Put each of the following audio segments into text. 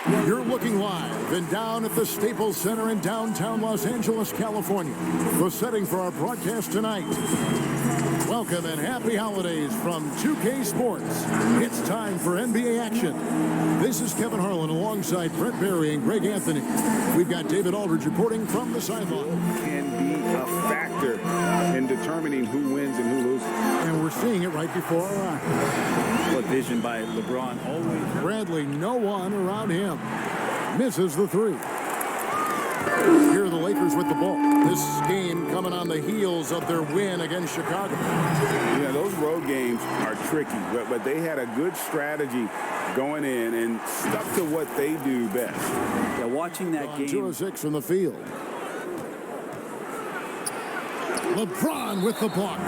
You're looking live and down at the Staples Center in downtown Los Angeles, California. The setting for our broadcast tonight. Welcome and happy holidays from 2K Sports. It's time for NBA action. This is Kevin Harlan alongside Brent Barry and Greg Anthony. We've got David Aldridge reporting from the sideline. Can be a factor in determining who wins and who loses. And we're seeing it right before our eyes. What vision by LeBron always. Bradley, no one around him. Misses the three. Here are the Lakers with the ball. This game coming on the heels of their win against Chicago. Yeah, those road games are tricky, but they had a good strategy going in and stuck to what they do best. Yeah, watching that game. 2 of 6 from the field. LeBron with the block.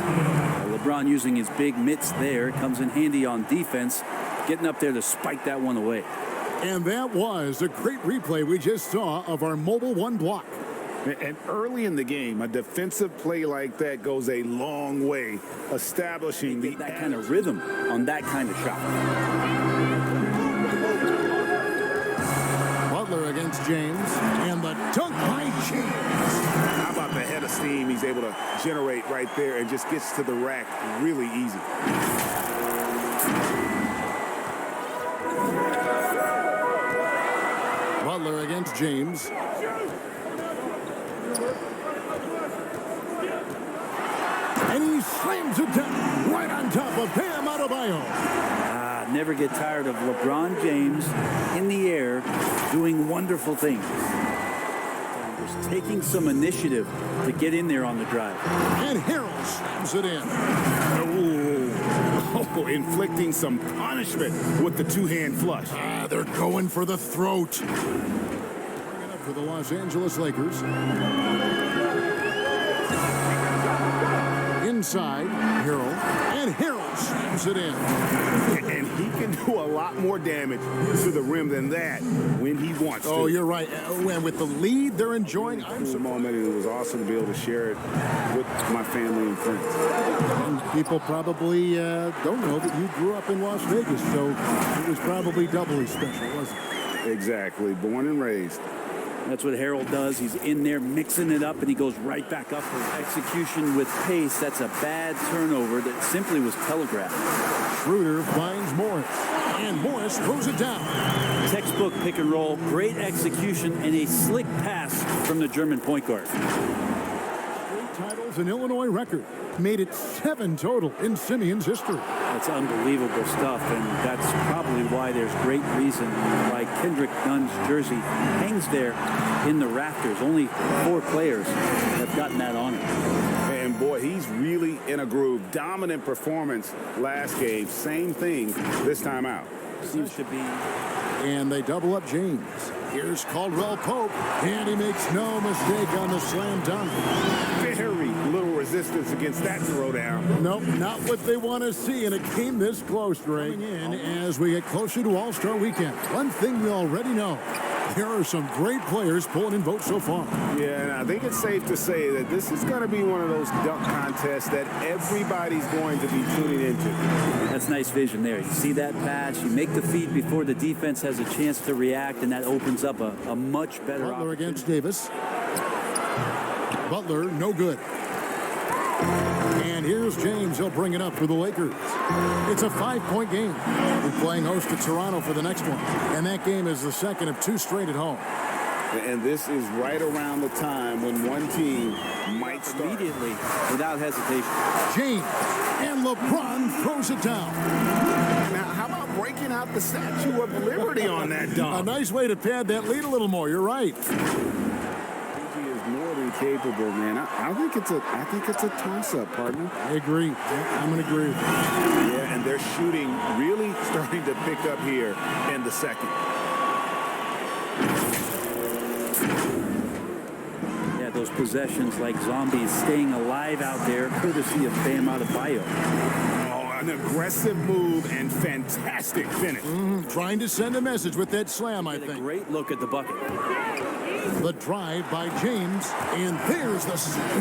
LeBron using his big mitts there. Comes in handy on defense. Getting up there to spike that one away. And that was a great replay we just saw of our Mobile One block. And early in the game, a defensive play like that goes a long way, establishing that kind of rhythm on that kind of shot. Butler against James, and the dunk by James. How about the head of steam he's able to generate right there and just gets to the rack really easy. Butler against James. And he slams it down right on top of Bam Adebayo. Never get tired of LeBron James in the air doing wonderful things. Just taking some initiative to get in there on the drive. And Harrell slams it in. Oh, inflicting some punishment with the two-hand flush. They're going for the throat. Bringing up for the Los Angeles Lakers. Inside, Harrell. And Harrell slams it in. And he can do a lot more damage to the rim than that when he wants to. Oh, you're right. And with the lead they're enjoying, I'm so moment. It was awesome to be able to share it with my family and friends. And people probably don't know that you grew up in Las Vegas, so it was probably doubly special, wasn't it? Exactly. Born and raised. That's what Harold does. He's in there mixing it up, and he goes right back up for execution with pace. That's a bad turnover that simply was telegraphed. Schroeder finds Morris, and Morris throws it down. Textbook pick and roll, great execution, and a slick pass from the German point guard. 3 titles, an Illinois record. Made it 7 total in Simeon's history. That's unbelievable stuff, and that's probably why there's great reason why Kendrick Nunn's jersey hangs there in the rafters. Only 4 players have gotten that on him. And boy, he's really in a groove. Dominant performance last game. Same thing this time out. Seems to be. And they double up James. Here's Caldwell Pope, and he makes no mistake on the slam dunk. Very little resistance against that throwdown. Nope, not what they want to see in a game this close, Ray. Coming in as we get closer to All-Star Weekend. One thing we already know, there are some great players pulling in votes so far. Yeah, and I think it's safe to say that this is going to be one of those dunk contests that everybody's going to be tuning into. That's nice vision there. You see that pass, you make the feed before the defense has a chance to react, and that opens up a much better Butler against Davis. Butler, no good. And here's James. He'll bring it up for the Lakers. It's a 5-point game. We're playing host to Toronto for the next one. And that game is the second of 2 straight at home. And this is right around the time when one team might start. Immediately, without hesitation. James and LeBron throws it down. Now, how about breaking out the Statue of Liberty on that dunk? A nice way to pad that lead a little more. You're right. Capable, man. I think it's a toss-up, partner. I agree. Yeah, I'm going to agree with you. Yeah, and their shooting really starting to pick up here in the second. Yeah, those possessions like zombies staying alive out there, courtesy of Bam Adebayo. Oh, an aggressive move and fantastic finish. Trying to send a message with that slam, I think. A great look at the bucket. The drive by James, and there's the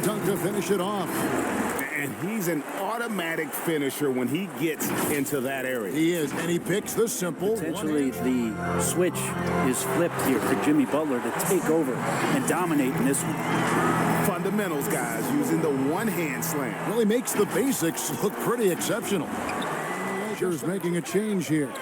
dunk to finish it off. And he's an automatic finisher when he gets into that area. He is, and he picks the simple. Potentially the switch is flipped here for Jimmy Butler to take over and dominate in this one. Fundamentals, guys, using the one-hand slam. Really makes the basics look pretty exceptional. Lakers making a change here.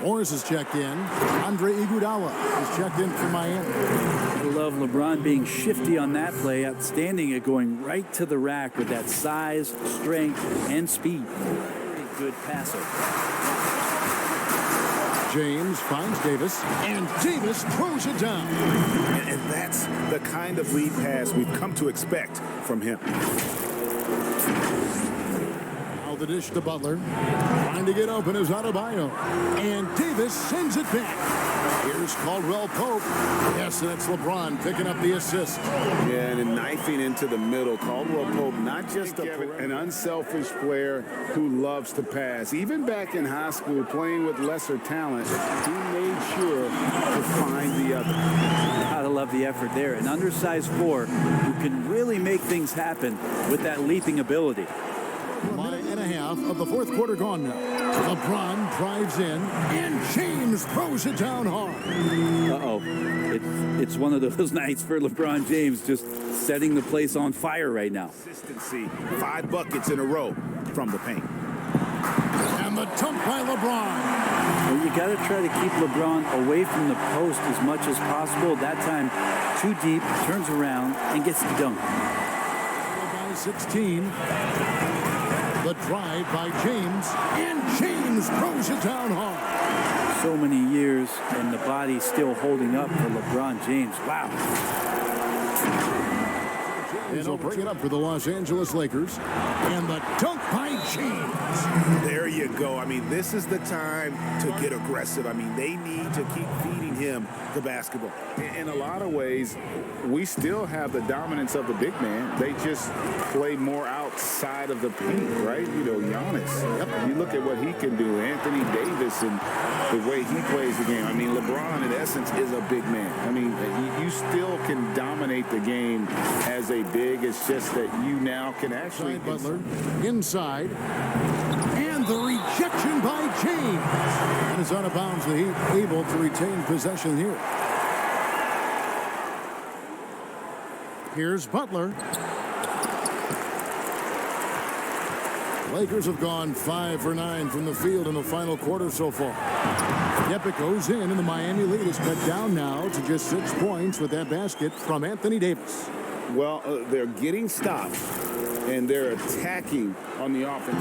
Morris is checked in. Andre Iguodala is checked in for Miami. I love LeBron being shifty on that play. Outstanding at going right to the rack with that size, strength, and speed. Very good passer. James finds Davis, and Davis throws it down. And that's the kind of lead pass we've come to expect from him. Now the dish to Butler. Trying to get open is Adebayo. And Davis sends it back. Here's Caldwell Pope. Yes, and it's LeBron picking up the assist. Yeah, and knifing into the middle. Caldwell Pope, not just an unselfish player who loves to pass. Even back in high school, playing with lesser talent, he made sure to find the other. Gotta love the effort there. An undersized four who can really make things happen with that leaping ability. A minute and a half of the fourth quarter gone now. LeBron drives in, and James throws it down hard. Uh-oh. It's one of those nights for LeBron James, just setting the place on fire right now. Consistency, 5 buckets in a row from the paint. And the dunk by LeBron. Well, you got to try to keep LeBron away from the post as much as possible. That time, too deep, turns around, and gets the dunk. By 16. The drive by James, and James throws it down hard. So many years, and the body still holding up for LeBron James. Wow. And he'll bring it up for the Los Angeles Lakers. And the dunk by James. There you go. I mean, this is the time to get aggressive. I mean, they need to keep feeding him the basketball. In a lot of ways, we still have the dominance of the big man. They just play more outside of the paint, right? You know, Giannis. Yep. You look at what he can do. Anthony Davis and the way he plays the game. I mean, LeBron, in essence, is a big man. I mean, you still can dominate the game as a big. It's just that you now can actually... Butler inside. And the rejection by James. And is out of bounds. The Heat able to retain possession here. Here's Butler. Lakers have gone 5 for 9 from the field in the final quarter so far. Yep, it goes in, and the Miami lead is cut down now to just 6 points with that basket from Anthony Davis. Well, they're getting stops, and they're attacking on the offense.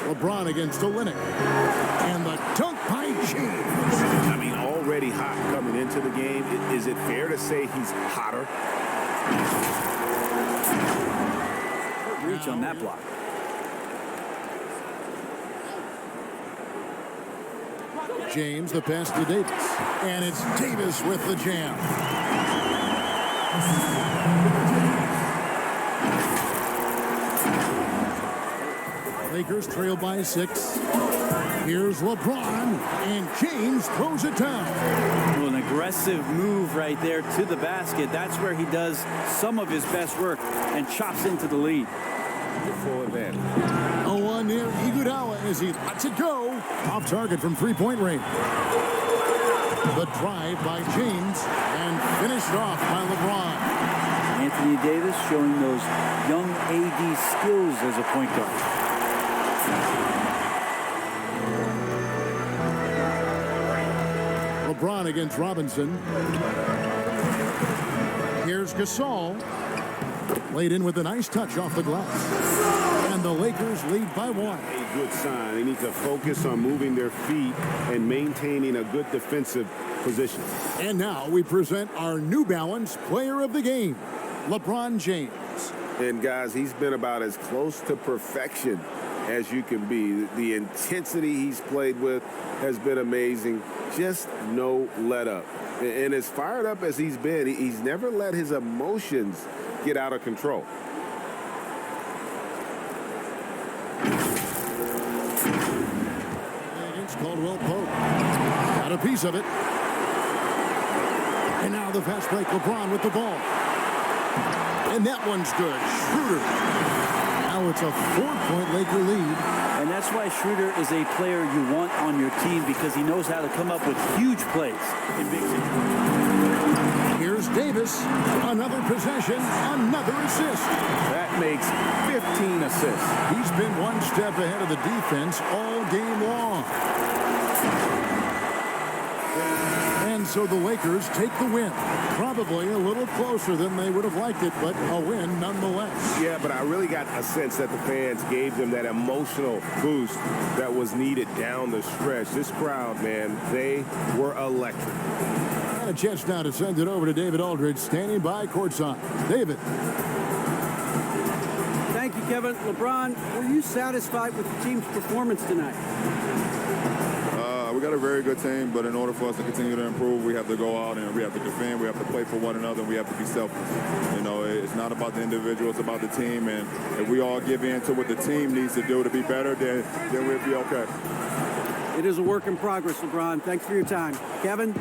LeBron against Olynyk. And the dunk by James. I mean, already hot coming into the game. Is it fair to say he's hotter? Reach on that block. James, the pass to Davis. And it's Davis with the jam. Lakers trail by 6. Here's LeBron, and James throws it down. Well, an aggressive move right there to the basket. That's where he does some of his best work and chops into the lead. Full advantage. 0-1 near Iguodala as he lets it go. Off target from three-point range. The drive by James and finished off by LeBron. Anthony Davis showing those young AD skills as a point guard. LeBron against Robinson. Here's Gasol. Laid in with a nice touch off the glass. And the Lakers lead by 1. A good sign. They need to focus on moving their feet and maintaining a good defensive position. And now we present our New Balance Player of the Game, LeBron James. And guys, he's been about as close to perfection as you can be. The intensity he's played with has been amazing. Just no let up. And as fired up as he's been, he's never let his emotions get out of control. Against Caldwell Pope. Got a piece of it. And now the fast break, LeBron with the ball. And that one's good. Schroeder. Now it's a 4-point Laker lead. And that's why Schroeder is a player you want on your team, because he knows how to come up with huge plays in big situations. Here's Davis. Another possession, another assist. That makes 15 assists. He's been one step ahead of the defense all game long. And so the Lakers take the win. Probably a little closer than they would have liked it, but a win nonetheless. Yeah, but I really got a sense that the fans gave them that emotional boost that was needed down the stretch. This crowd, man, they were electric. And a chance now to send it over to David Aldridge, standing by courtside. David. Thank you, Kevin. LeBron, were you satisfied with the team's performance tonight? We got a very good team, but in order for us to continue to improve, we have to go out and we have to defend, we have to play for one another, and we have to be selfless. You know, it's not about the individual, it's about the team, and if we all give in to what the team needs to do to be better, then we'll be okay. It is a work in progress, LeBron. Thanks for your time. Kevin?